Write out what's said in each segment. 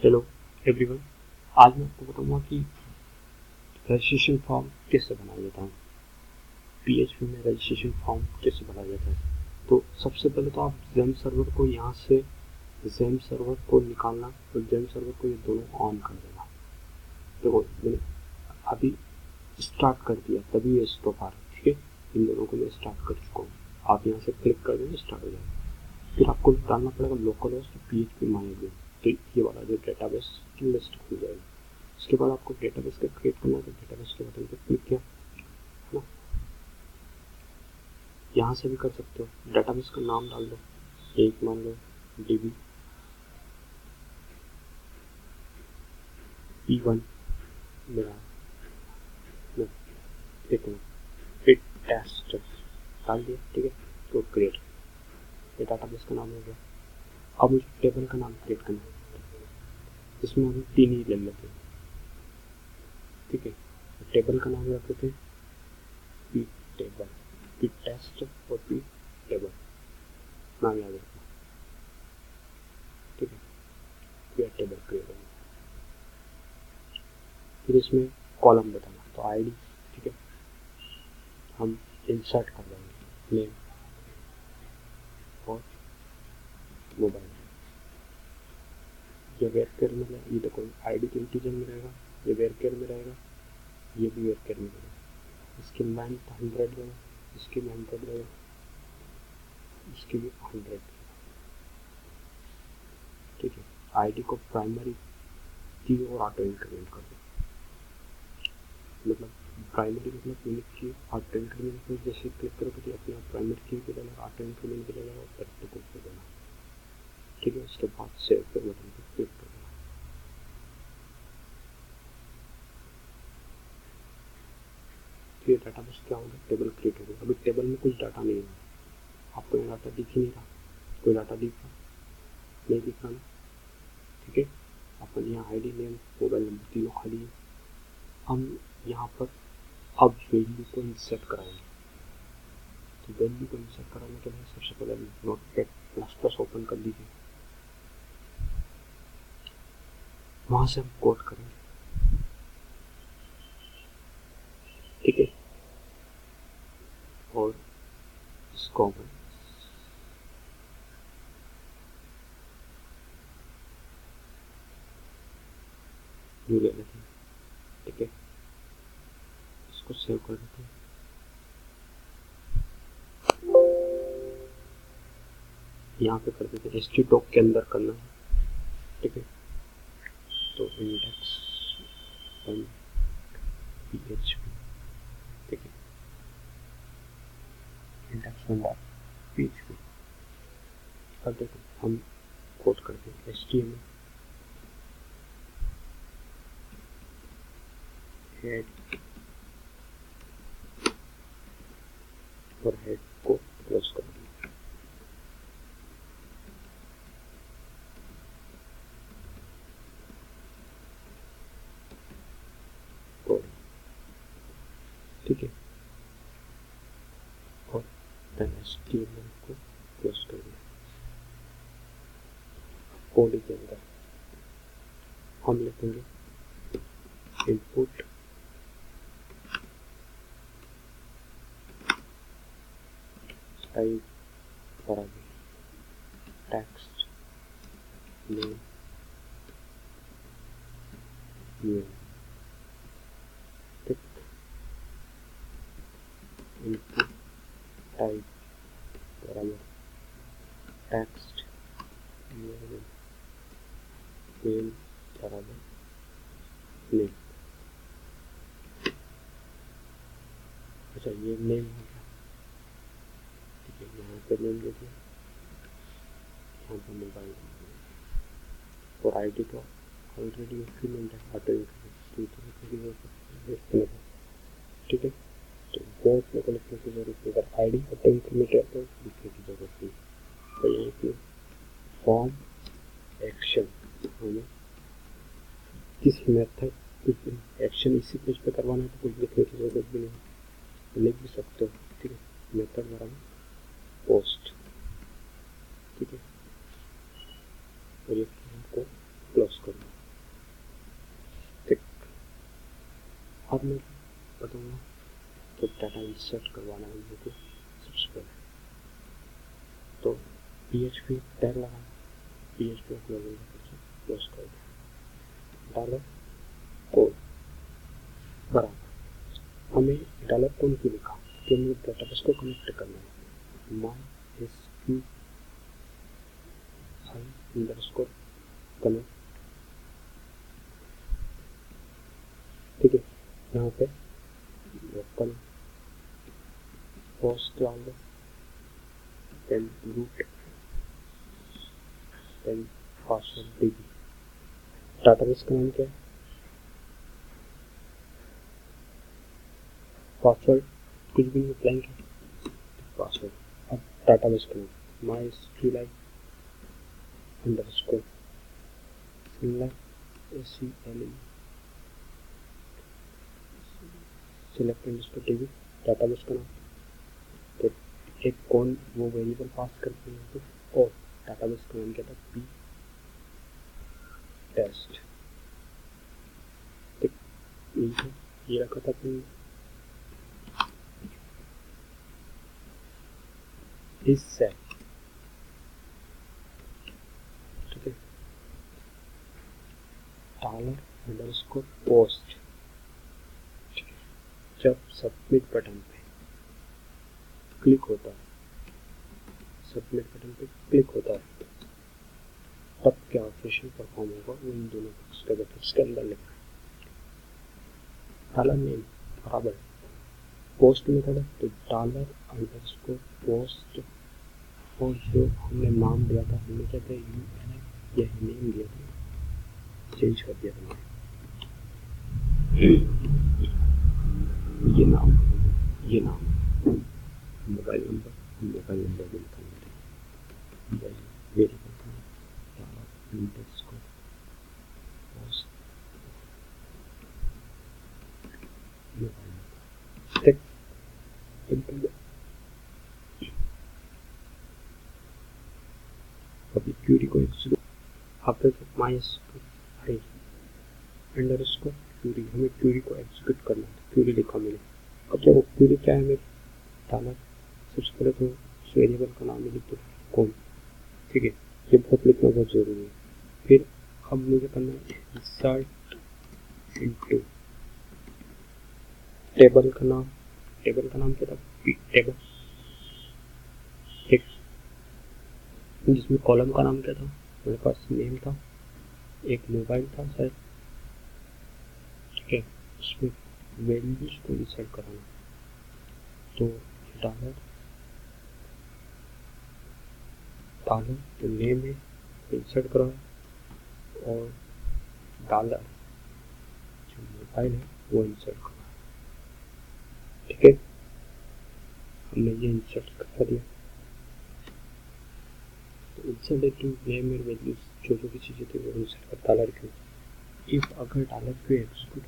Hello everyone, आज मैं आपको बताऊंगा कि रजिस्ट्रेशन फॉर्म कैसे बनाया जाता है। पीएचपी में रजिस्ट्रेशन फॉर्म कैसे बनाया जाता है। तो सबसे पहले तो आप जेम सर्वर को यहाँ से जेम सर्वर को निकालना और जेम सर्वर को ये दोनों ऑन कर देना। देखो मैंने अभी स्टार्ट कर दिया तभी ये स्टॉप आ रहा है। ठीक है, इन दोनों को मैं स्टार्ट कर चुका हूँ। आप यहाँ से क्लिक कर देंगे, स्टार्ट हो जाएगा। फिर आपको डालना पड़ेगा लोकल होस्ट पीएचपी माइस्क्ल। तो ये वाला जो डेटाबेस की लिस्ट खुल जाएगी। उसके बाद आपको डेटाबेस का क्रिएट करना है, तो डेटाबेस के बटन पर क्लिक किया है ना। यहाँ से भी कर सकते हो। डेटाबेस का नाम डाल दो, एक मान लो DB P1 मेरा एक फिट टेस्ट डाल दिया। ठीक है, तो क्रिएट, ये डेटाबेस का नाम हो गया। अब मुझे टेबल का नाम क्रिएट करना है। इसमें हम 3 ही ले लेते हैं। ठीक है, टेबल का नाम रख देते हैं पी टेबल, पी टेस्ट और पी टेबल नाम याद रखना। ठीक है, फिर टेबल क्रिएट होगा। फिर इसमें कॉलम बताना, तो आईडी। ठीक है, हम इंसर्ट कर देंगे नेम और मोबाइल। ये वेरकेयर में ये देखो, आईडी तो इंटीजर में रहेगा, ये वेरकेयर में रहेगा, ये भी वेरकेयर में रहेगा। इसकी मैन 100 देगा, इसकी भी 100 देगा, इसकी भी 100। ठीक है, आईडी को प्राइमरी की और ऑटो इंक्रीमेंट कर दो। मतलब प्राइमरी मतलब यूनिक की, ऑटो इंक्रीमेंट में जैसे क्लिक करोगे तो अपने आप प्राइमरी की भी देगा, ऑटो इंक्रीमेंट भी देगा और करते को भी देना। ठीक है, उसके बाद सेव के बटन पर क्लिक कर देना। फिर डाटाबेस क्या होगा, टेबल क्रिएट होगा। अभी टेबल में कुछ डाटा नहीं है, आपको ये डाटा दिख ही नहीं रहा। कोई डाटा दिख रहा नहीं, दिख रहा ना। ठीक है, अपन यहाँ आईडी नेम मोबाइल नंबर तीनों खाली है। हम यहाँ पर अब वैल्यू को इंसर्ट कराएंगे। तो वैल्यू को इंसर्ट कराने के लिए सबसे पहले नोटपैड प्लस ओपन कर लीजिए, वहाँ से हम कोड करेंगे। ठीक है, और इसको हम न्यू ले लेते हैं। ठीक है, इसको सेव कर देते हैं। यहाँ पे कर देते हैं htdoc के अंदर करना है। ठीक है, तो इंडेक्स PHP। ठीक है, इंडेक्स PHP। अब देखो हम कोड करते हैं HTML हेड और हेड को क्लोज कर देंगे। ठीक है, और HTML को क्लोज कर दिया। कोड के अंदर हम लिखेंगे इनपुट टाइप बराबर टेक्स्ट नेम यूएल। ठीक, इनपुट टाइप बराबर टेक्स्ट यूएल नेम बराबर नेम। अच्छा, ये नेम हो गया। ठीक है, यहाँ पे नेम दे दिया, यहाँ पर मोबाइल और आईडी तो ऑलरेडी इंक्रीमेंट है, ऑटो इंक्रीमेंट। ठीक है, तो वो अपने को लिखने की जरूरत नहीं। अगर आईडी ऑटो इंक्रीमेंट है तो लिखने की जरूरत नहीं। तो यहाँ पे फॉर्म एक्शन हमें किस मेथड एक्शन इसी पेज पे करवाना है, तो कुछ लिखने की जरूरत भी नहीं, तो लिख भी सकते हो। ठीक है, मेथड बराबर पोस्ट। ठीक है, और ये को क्लोज कर दो। अब मैं बताऊँगा तो डाटा इंसर्ट करवाना है मुझे सबसे पहले। तो PHP टैग लगाना, PHP क्लोज कर डॉलर कोड बराबर। हमें डॉलर कोड क्यों लिखा कि मुझे डेटाबेस को कनेक्ट करना है। MySQL अंडरस्कोर कनेक्ट, ठीक है। यहाँ पे लोकल होस्ट डाल दो, then root, then password DB। Database का नाम क्या है, पासवर्ड कुछ भी नहीं, ब्लैंक है पासवर्ड। अब डाटाबेस का नाम MySQL underscore SQL select underscore DB database का नाम। तो एक कौन वो वेरिएबल पास करते हैं तो, और डाटाबेस का नाम क्या था, p टेस्ट, ये रखा था अपने इस सेट, ठीक है। डॉलर अंडरस्कोर पोस्ट, जब सबमिट बटन पे क्लिक होता है, सबमिट बटन पे क्लिक होता है, तब क्या ऑपरेशन परफॉर्म होगा वो इन दोनों उसके ब्रैकेट्स के अंदर लिखना है। डॉलर नेम बराबर पोस्ट मेथड है, तो डॉलर अंडरस्कोर पोस्ट, और जो हमने नाम दिया था, हमने क्या था यह नेम दिया था, चेंज कर दिया था ये नाम, मोबाइल नंबर भी लिखा है, वेरिएबल का dollar underscore post mobile number, ठीक। अभी क्यूरी को एग्जीक्यूट, आप MySQL अंडरस्कोर क्यूरी, हमें क्यूरी को एग्जीक्यूट करना है, क्यूरी लिखा मैंने। अब देखो क्यूरी क्या है, मेरे डालर, सबसे पहले तो उस वेरिएबल का नाम लिख दो कौन, ठीक है, ये बहुत लिखना बहुत जरूरी है। फिर अब मुझे करना है इंसर्ट इनटू टेबल का नाम क्या था, टेबल, ठीक, जिसमें कॉलम का नाम क्या था, मेरे पास नेम था, एक मोबाइल था शायद, ठीक है। उसमें वैल्यूज को इंसर्ट कराना, तो डॉलर तो नेम है इंसर्ट करो, और डॉलर जो मोबाइल है वो इंसर्ट करो, ठीक है। हमने ये इंसर्ट कर दिया, तो इंसर्ट इनटू नेम और वैल्यूज, जो भी चीज़ें थी वो इंसर्ट कर डॉलर क्यू। इफ अगर डॉलर क्यू एग्जीक्यूट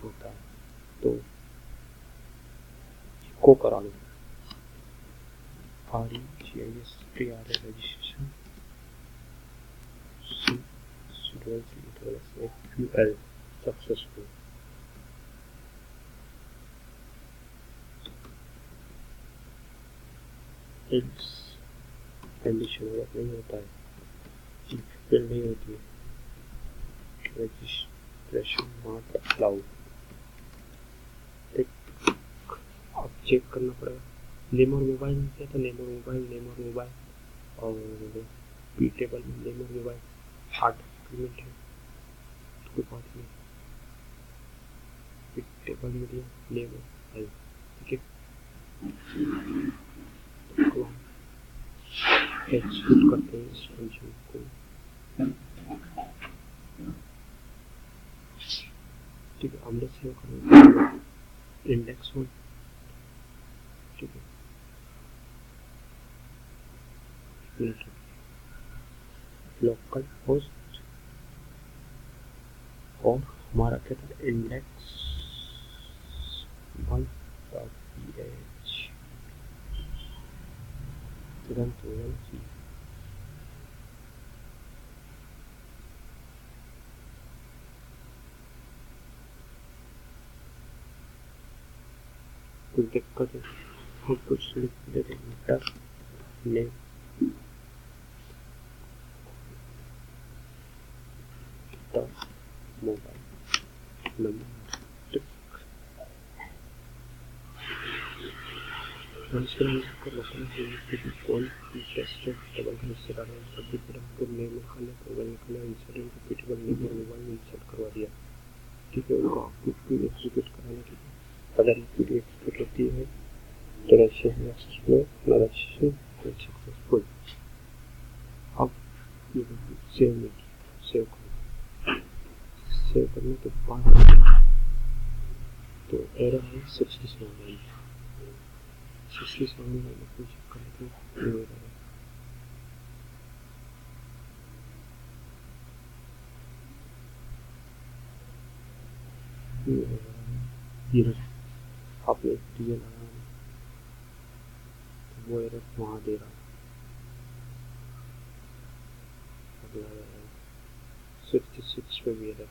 होता है, तो को करा लो REGIS रजिस्ट्रेशन SQL सक्सेसफुल। इस कंडीशन अगर नहीं होता है, फिल नहीं होती है, रजिस्ट्रेशन नॉट अलाउड, ठीक। अब चेक करना पड़ेगा नेम और मोबाइल में क्या था, नेम और मोबाइल, और पी टेबल में नेम और मोबाइल 8 इंक्रीमेंट है, तो कोई बात नहीं, पी टेबल में दिया नेम और मोबाइल, ठीक है। एग्जीक्यूट करते हैं इस फंक्शन को, ठीक है। हमने सेव करना इंडेक्स 1, ठीक है, लोकल होस्ट, और हमारा क्या था इंडेक्स 1.ph, तुरंत कुछ दिक्कत है हम कुछ लिख देते हैं inter name the mobile number कौन टेस्ट डबल से डाला सभी तरह नेम लिखा लिया मोबाइल लिखा लिया इंसर्ट रिपीटेबल नेम और मोबाइल इंसर्ट करवा दिया। ठीक है, उनको आउटपुट भी एग्जीक्यूट कराने के लिए अगर पीडी एग्जीक्यूट होती है तो रजिस्ट्रेशन सक्सेसफुल। अब ये सेव करने के बाद तो एरर है 67 लाइन को चेक कर लेते हैं। ये आपने दिया लगा तो वो एरर वहाँ दे रहा है। अगला 66 पे भी एरर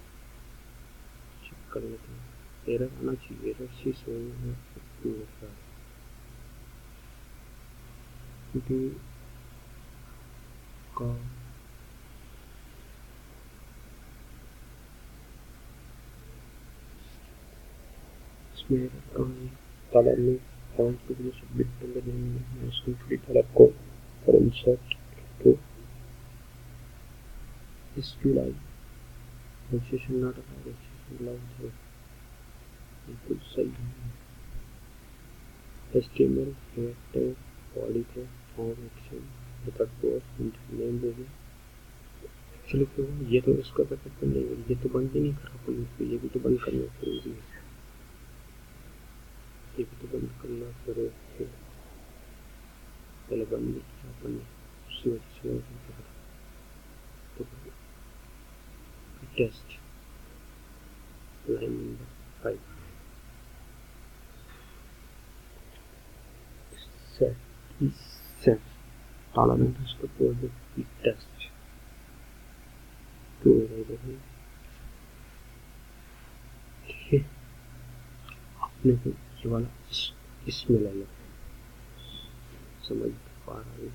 चेक कर लेते हैं। एरर आना चाहिए, एरर सी सोई का इसमें कलर में फॉन्ट के लिए सबमिट कर देंगे Mysql कलर को और insert to SQLi registration not allowed registration बिल्कुल सही है। HTML कैरेक्टर बॉडी को form action method post name दे दें। एक्चुअली क्यों ये तो इसका बैकअप नहीं है, ये तो बंद ही नहीं कर रहा पुलिस, ये भी तो बंद करना जरूरी है, ये भी तो बंद करना जरूरी है। पहले बंद नहीं किया अपन उसी वजह से तो test line number 5 set tolerance to the test to अपने को ये वाला इसमें ले लो, समझ पा रहा है।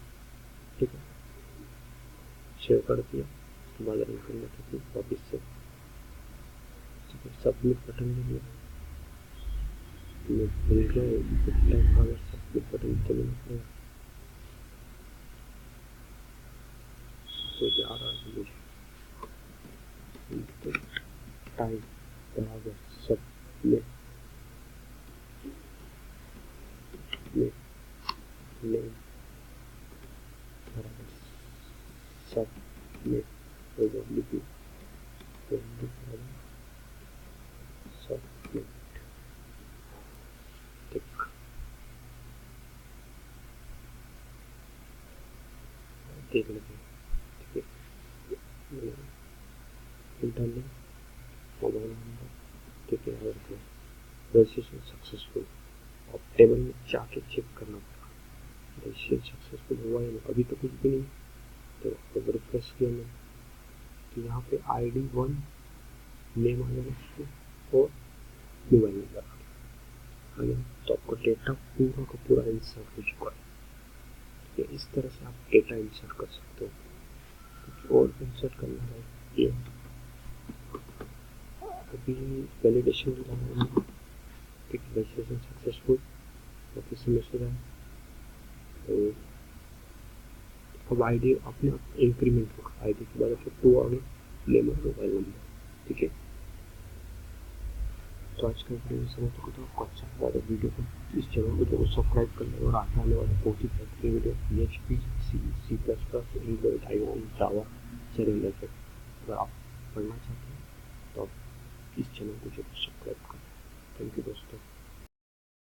ठीक है, सेव कर दिया उसके बाद रन कर लेते हैं वापस से। ठीक है, सबमिट बटन ले लिया, मिल गया सबमिट बटन चलना पड़ेगा। तो जा रहा है मुझे टाइप बराबर सबमिट नेम बराबर सबमिट सबमिट टिक देख लेते हैं। ठीक है, इंटरनेट मोबाइल नंबर ठीक है, रजिस्ट्रेशन सक्सेसफुल। अब टेबल में जाके चेक करना पड़ेगा रजिस्ट्रेशन सक्सेसफुल हुआ या नहीं, अभी तो कुछ भी नहीं। तो अगर रिफ्रेश किया मैंने तो यहाँ पे ID1 नेम आ गया और मोबाइल नंबर आ गया। तो आपको डेटा पूरा का पूरा इंसर्ट हो चुका है। इस तरह से आप डेटा इंसर्ट कर सकते हो। कुछ और इंसर्ट करना है ये अभी वैलिडेशन लगाना है। ठीक है, रजिस्ट्रेशन सक्सेसफुल ऑफिस में मैसेज आया। तो अब आईडी अपने आप इंक्रीमेंट होगा, आईडी के बाद फिर 2 आ गए नेम और मोबाइल नंबर। ठीक है, तो आज का वीडियो समझ चुका था आपको अच्छा लगा तो वीडियो को इस चैनल को जरूर सब्सक्राइब कर लें और आगे आने वाले बहुत ही बेहतरीन video PHP C++ Android IO Java से रिलेटेड अगर आप पढ़ना चाहते हैं तो आप इस चैनल को जरूर सब्सक्राइब करें। थैंक यू दोस्तों।